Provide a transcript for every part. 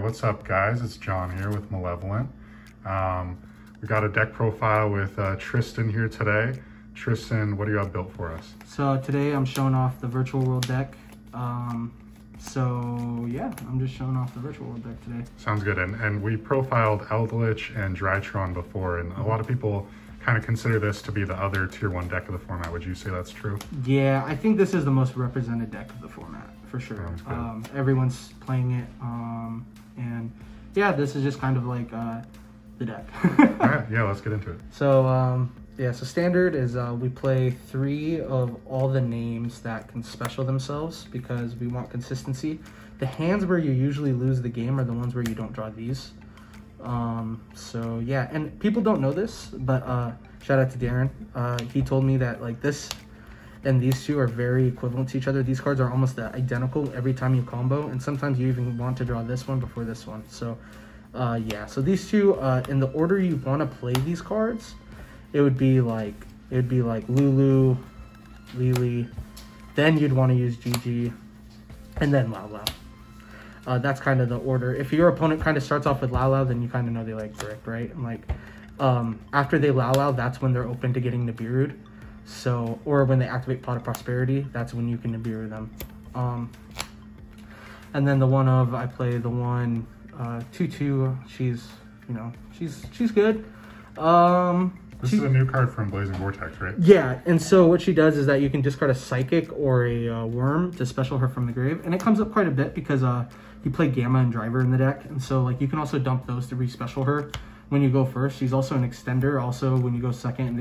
what's up guys? It's John here with Malevolent. We got a deck profile with Tristan here today. Tristan, what do you have built for us? So today I'm showing off the Virtual World deck. So yeah, I'm just showing off the Virtual World deck today. Sounds good. And we profiled Eldritch and Drytron before, and a lot of people kind of consider this to be the other tier 1 deck of the format. Would you say that's true? Yeah, I think this is the most represented deck of the format for sure. Everyone's playing it, and yeah, this is just kind of like the deck. All right, yeah, let's get into it. So yeah, so standard is we play 3 of all the names that can special themselves because we want consistency. The hands where you usually lose the game are the ones where you don't draw these. So yeah, and people don't know this, but shout out to Darren. He told me that like this and these two are very equivalent to each other. These cards are almost identical every time you combo, and sometimes you even want to draw this one before this one. So yeah, so these two, in the order you want to play these cards, it would be like Lulu, Lily, then you'd want to use Gigi, and then Lao Lao. That's kind of the order. If your opponent kind of starts off with Lao Lao, then you kind of know they like Brick, right? And like after they Lao Lao, that's when they're open to getting Nibiru'd. So, or when they activate Pot of Prosperity, that's when you can Nibiru them. And then the one of, I play the one 2/2. She's, you know, she's good. This is a new card from Blazing Vortex, right? Yeah, and so what she does is that you can discard a Psychic or a Worm to special her from the grave, and it comes up quite a bit because you play Gamma and Driver in the deck, and so like you can also dump those to re-special her when you go first. She's also an extender. Also, when you go second, and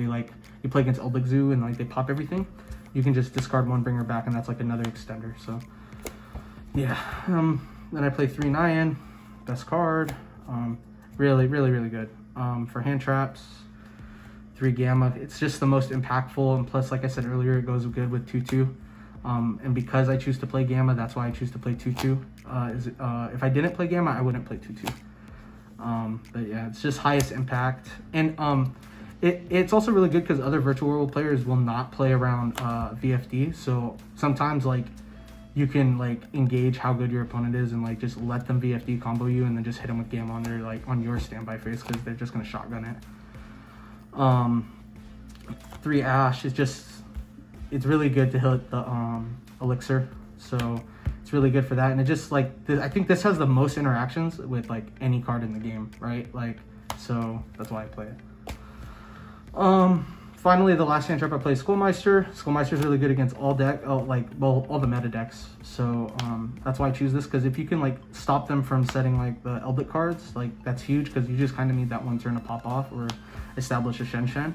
you play against Elbigzu and like they pop everything, you can just discard one, bring her back, and that's like another extender. So yeah, then I play 3 Nyan, best card. Really good for hand traps. 3 Gamma, it's just the most impactful, and plus, like I said earlier, it goes good with 2/2. And because I choose to play Gamma, that's why I choose to play 2/2. If I didn't play Gamma, I wouldn't play 2/2. But yeah, it's just highest impact, and it's also really good because other Virtual World players will not play around VFD. So sometimes like you can like engage how good your opponent is and like just let them VFD combo you, and then just hit them with Gamma on their on your standby phase because they're just gonna shotgun it. 3 Ash is it's really good to hit the Elixir, so it's really good for that. And it just like I think this has the most interactions with like any card in the game, right? Like, so that's why I play it. Finally, the last hand trap I play Skullmeister. Skullmeister is really good against all the meta decks, so that's why I choose this, because if you can like stop them from setting like the Elbit cards, like that's huge, because you just kind of need that one turn to pop off or establish a Shen Shen.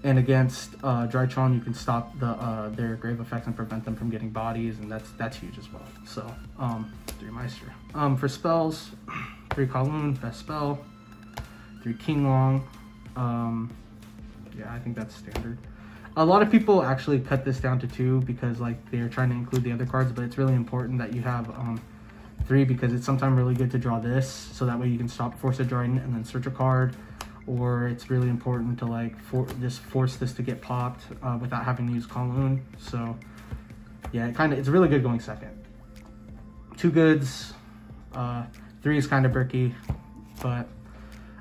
And against Drytron, you can stop their grave effects and prevent them from getting bodies, and that's huge as well. So 3 Meister. For spells, 3 Kowloon, best spell. 3 Qinglong. Yeah, I think that's standard. A lot of people actually cut this down to 2 because like they're trying to include the other cards, but it's really important that you have 3 because it's sometimes really good to draw this, so that way you can stop Force of Dryden and then search a card, or it's really important to like just force this to get popped without having to use Kowloon. So yeah, it's really good going second. 2 goods, 3 is kind of bricky, but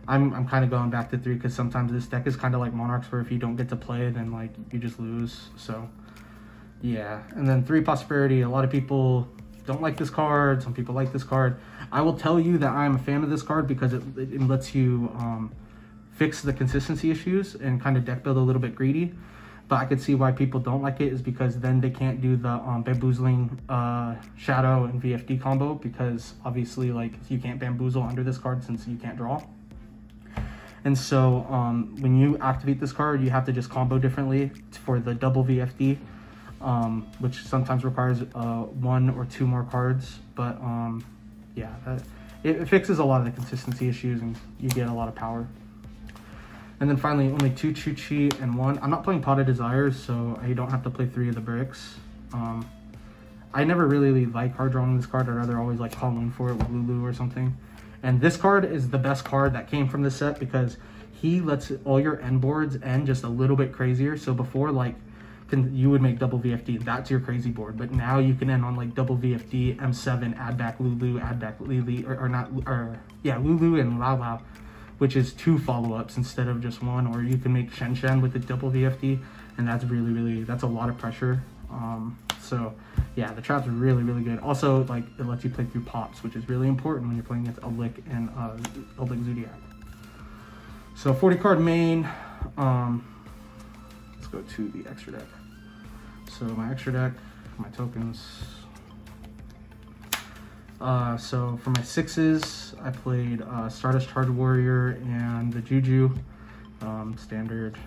I'm kind of going back to 3 because sometimes this deck is kind of like Monarchs, where if you don't get to play, then like you just lose. So yeah, and then 3 Prosperity. A lot of people don't like this card, some people like this card. I will tell you that I'm a fan of this card because it lets you fix the consistency issues and kind of deck build a little bit greedy. But I could see why people don't like it, is because then they can't do the bamboozling shadow and VFD combo, because obviously like you can't bamboozle under this card since you can't draw. And so when you activate this card, you have to just combo differently for the double VFD, which sometimes requires 1 or 2 more cards. But yeah, it fixes a lot of the consistency issues, and you get a lot of power. And then finally, only 2 Chu-Chi and 1. I'm not playing Pot of Desires, so I don't have to play 3 of the bricks. I never really like hard drawing this card. I'd rather always like Kowloon for it with Lulu or something. And this card is the best card that came from this set because he lets all your end boards end just a little bit crazier. So before, like, you would make double VFD. That's your crazy board. But now you can end on like double VFD, M7, add back Lulu, add back Lily, Lulu and Lao Lao, which is 2 follow-ups instead of just 1. Or you can make Shen Shen with the double VFD, and that's really, that's a lot of pressure. So yeah, the trap's really good. Also, like, it lets you play through pops, which is really important when you're playing against Eldlik and Eldlik Zodiac. So 40 card main. Let's go to the extra deck. So my extra deck, my tokens. So for my 6s, I played Stardust Charge Warrior and the Juju, standard.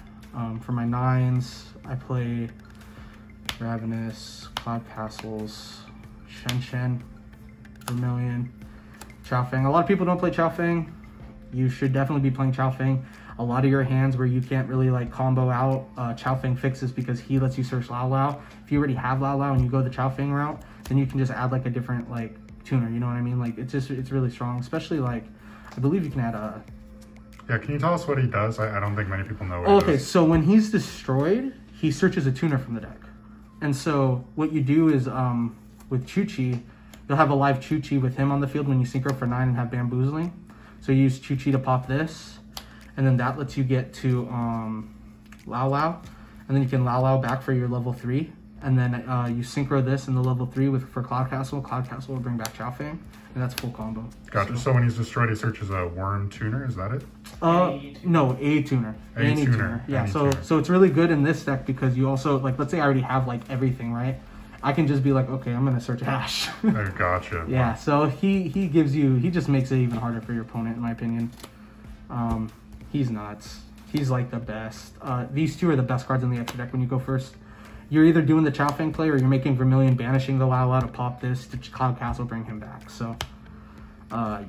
For my 9s, I played Ravenous, Cloud Castles, Shen Shen, Vermilion, Chao Feng. A lot of people don't play Chao Feng. You should definitely be playing Chao Feng. A lot of your hands where you can't really like combo out, Chao Feng fixes because he lets you search Lao Lao. If you already have Lao Lao and you go the Chao Feng route, then you can just add like a different like tuner, you know what I mean? Like it's really strong, especially like, I believe you can add a... Yeah, can you tell us what he does? I don't think many people know what he Okay, does. so when he's destroyed, he searches a tuner from the deck. And so what you do is, with Chu-Chi, you'll have a live Chu-Chi with him on the field when you synchro for 9 and have Bamboozling. So you use Chu-Chi to pop this, and then that lets you get to Lao Lao, and then you can Lao Lao back for your level 3, and then you synchro this in the level 3 for Cloud Castle. Cloud Castle will bring back Chao Feng, and that's full combo. Gotcha. So when he's destroyed, he searches a worm tuner. Is that it? No, a tuner. Any tuner. Yeah. Any so tuner. so it's really good in this deck because you also, like, let's say I already have like everything, right? I can just be like, okay, I'm gonna search Ash. Oh, gotcha. Yeah. So he just makes it even harder for your opponent, in my opinion. He's nuts. He's like the best. These 2 are the best cards in the extra deck when you go first. You're either doing the Chao Feng play or you're making Vermilion, banishing the Lao Lao to pop this to Cloud Castle, bring him back. So, yeah,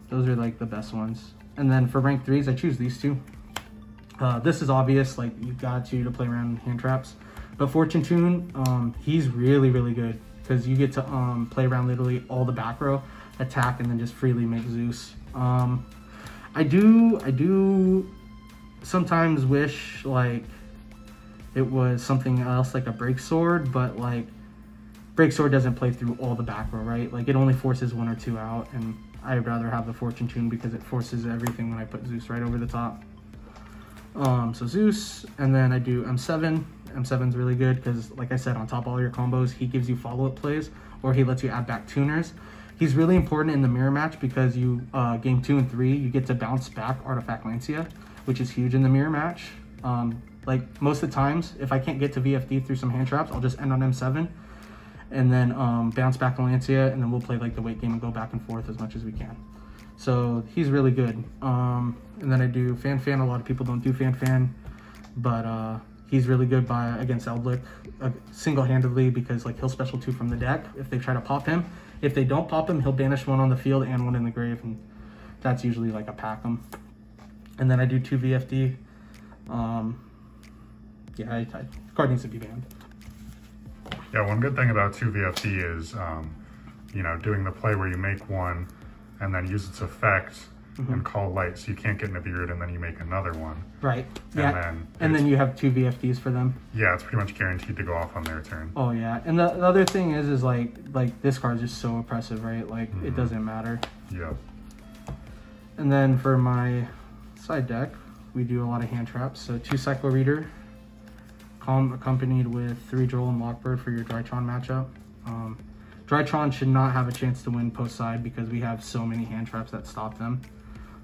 those are like the best ones. And then for rank 3s, I choose these 2. This is obvious, like you got to play around hand traps. But Fortune Tune, he's really good because you get to play around literally all the back row, attack, and then just freely make Zeus. I do sometimes wish like it was something else like a Break Sword, but like Break Sword doesn't play through all the back row, right? Like it only forces 1 or 2 out, and I'd rather have the Fortune Tune because it forces everything when I put Zeus right over the top. So Zeus, and then I do M7. M7's really good because, like I said, on top of all your combos, he gives you follow-up plays, or he lets you add back tuners. He's really important in the mirror match because you, game 2 and 3, you get to bounce back Artifact Lancia, which is huge in the mirror match. Like most of the times, if I can't get to VFD through some hand traps, I'll just end on M7 and then bounce back Lancia, and then we'll play like the wait game and go back and forth as much as we can. So he's really good. And then I do Fan Fan. A lot of people don't do Fan Fan, but he's really good against Eldlik single-handedly because like he'll special 2 from the deck if they try to pop him. If they don't pop him, he'll banish 1 on the field and 1 in the grave, and that's usually like a pack 'em. And then I do 2 VFD. Yeah, the card needs to be banned. Yeah, one good thing about 2 VFD is, you know, doing the play where you make 1 and then use its effect and call light, so you can't get Nibiru, and then you make another 1. Right. Yeah. And then you have 2 VFDs for them. Yeah, it's pretty much guaranteed to go off on their turn. Oh yeah, and the other thing is like this card is just so oppressive, right? Like it doesn't matter. Yeah. And then for my side deck, we do a lot of hand traps. So 2 Cyclo Reader, accompanied with 3 Droll and Lockbird for your Drytron matchup. Drytron should not have a chance to win post side because we have so many hand traps that stop them.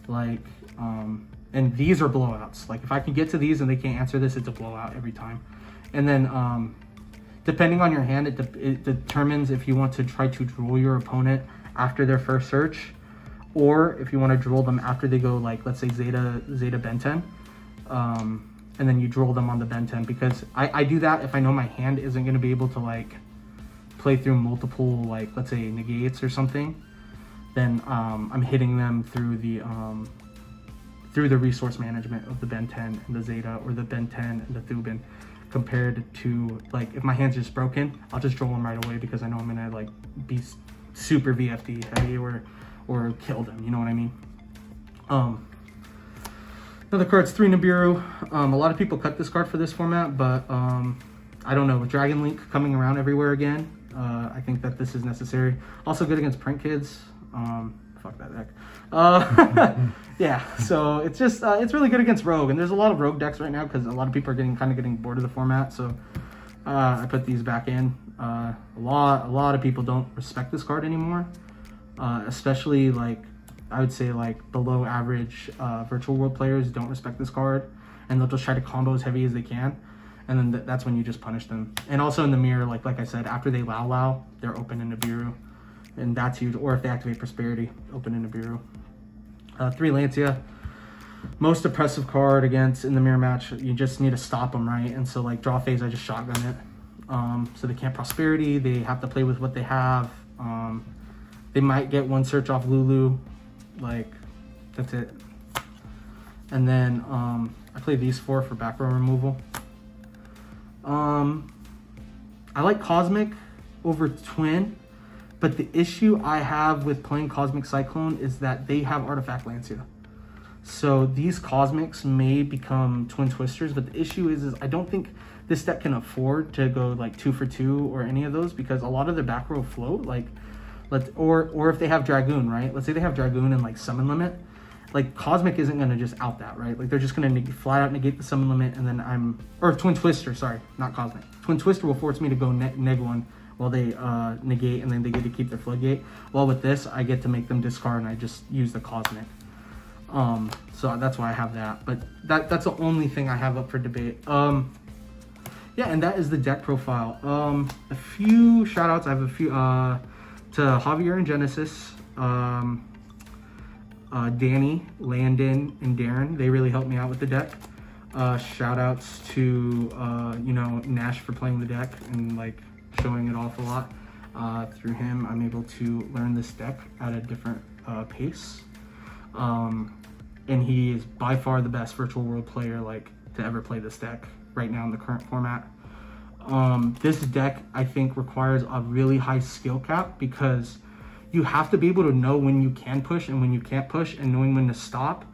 Like, and these are blowouts. Like if I can get to these and they can't answer this, it's a blowout every time. And then depending on your hand, it determines if you want to try to drool your opponent after their first search, or if you want to drool them after they go, like, let's say Zeta Ben 10, and then you drool them on the Ben 10, because I do that if I know my hand isn't going to be able to, like, play through multiple, like, let's say negates or something, then I'm hitting them through the resource management of the Ben 10 and the Zeta, or the Ben 10 and the Thuban, compared to, like, if my hand's just broken, I'll just drool them right away because I know I'm going to, like, be super VFD heavy or kill them, you know what I mean? Another card's 3 Nibiru. A lot of people cut this card for this format, but I don't know, with Dragon Link coming around everywhere again, I think that this is necessary. Also good against Print Kids. Fuck that deck. Yeah, so it's just, it's really good against Rogue. And there's a lot of Rogue decks right now because a lot of people are getting bored of the format. So I put these back in. A lot of people don't respect this card anymore. Especially like, I would say like below average Virtual World players don't respect this card. And they'll just try to combo as heavy as they can. And then that's when you just punish them. And also in the mirror, like I said, after they Lao, they're open in Nibiru. And that's huge. Or if they activate Prosperity, open in Nibiru. 3 Lancia. Most oppressive card against in the mirror match. You just need to stop them, right? And so like draw phase, I just shotgun it. So they can't Prosperity. They have to play with what they have. They might get 1 search off Lulu. Like, that's it. And then I play these 4 for back row removal. I like Cosmic over Twin, but the issue I have with playing Cosmic Cyclone is that they have Artifact Lancia. So these Cosmics may become Twin Twisters, but the issue is I don't think this deck can afford to go like 2 for 2 or any of those, because a lot of their back row float, like, or if they have Dragoon, right? Let's say they have Dragoon and like Summon Limit. Like, Cosmic isn't going to just out that, right? Like, they're just going to flat out negate the Summon Limit, and then or Twin Twister, sorry, not Cosmic. Twin Twister will force me to go neg 1 while they negate, and then they get to keep their Floodgate. While with this, I get to make them discard, and I just use the Cosmic. So that's why I have that. But that's the only thing I have up for debate. Yeah, and that is the deck profile. A few shout-outs. I have a few to Javier and Genesis. Danny, Landon, and Darren, they really helped me out with the deck. Shout outs to, you know, Nash for playing the deck and like showing it off a lot. Through him, I'm able to learn this deck at a different pace. And he is by far the best Virtual World player like to ever play this deck right now in the current format. This deck, I think, requires a really high skill cap because you have to be able to know when you can push and when you can't push, and knowing when to stop,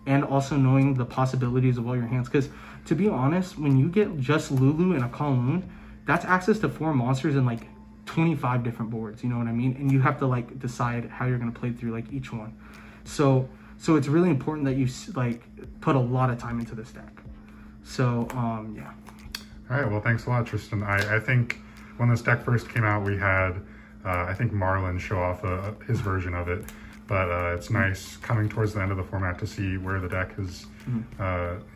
and also knowing the possibilities of all your hands. Because to be honest, when you get just Lulu and a Kowloon, that's access to 4 monsters and like 25 different boards, you know what I mean? And you have to like decide how you're going to play through like each one. So it's really important that you like put a lot of time into this deck. So yeah. All right, well, thanks a lot, Tristan. I think when this deck first came out, we had I think Marlon show off his version of it, but it's nice coming towards the end of the format to see where the deck has,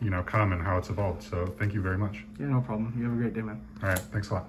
you know, come and how it's evolved. So thank you very much. Yeah, no problem. You have a great day, man. All right, thanks a lot.